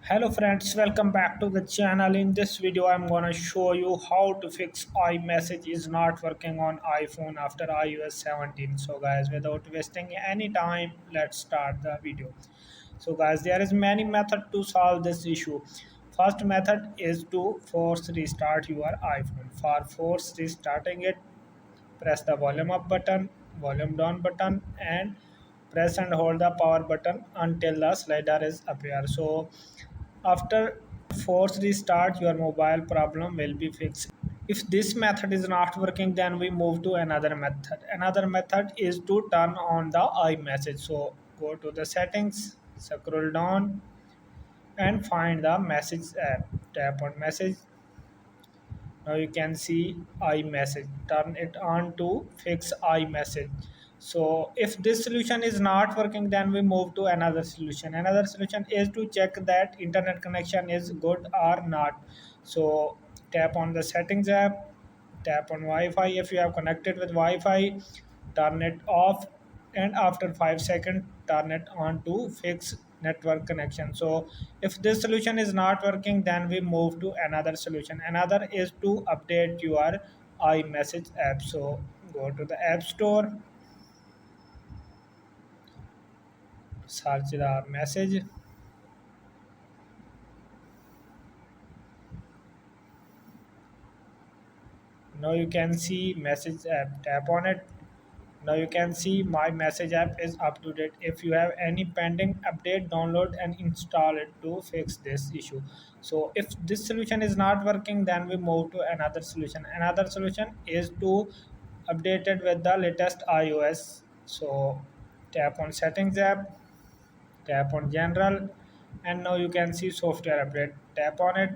Hello friends, welcome back to the channel. In this video, I'm gonna show you how to fix iMessage is not working on iPhone after iOS 17. So guys, without wasting any time, let's start the video. So guys, there is many method to solve this issue. First method is to force restart your iPhone. For force restarting it, press the volume up button, volume down button, and press and hold the power button until the slider is appear. So after force restart, your mobile problem will be fixed. If this method is not working, then we move to another method. Another method is to turn on the iMessage. So go to the settings, scroll down, and find the message app. Tap on message. Now you can see iMessage. Turn it on to fix iMessage. So if this solution is not working, then we move to another solution. Another solution is to check that internet connection is good or not. So tap on the settings app, tap on Wi-Fi. If you have connected with Wi-Fi, turn it off, and after 5 seconds turn it on to fix network connection. So if this solution is not working, then we move to another solution. Another is to update your iMessage app. So go to the app store, search the message. Now you can see message app, tap on it. Now you can see my message app is up to date. If you have any pending update, download and install it to fix this issue. So if this solution is not working, then we move to another solution. Another solution is to update it with the latest iOS. So tap on settings app, tap on general, and now you can see software update. Tap on it,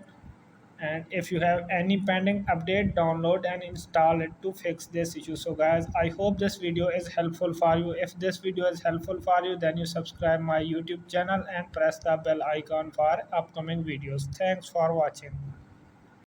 and if you have any pending update, download and install it to fix this issue. So guys, I hope this video is helpful for you. If this video is helpful for you, then you subscribe my YouTube channel and press the bell icon for upcoming videos. Thanks for watching.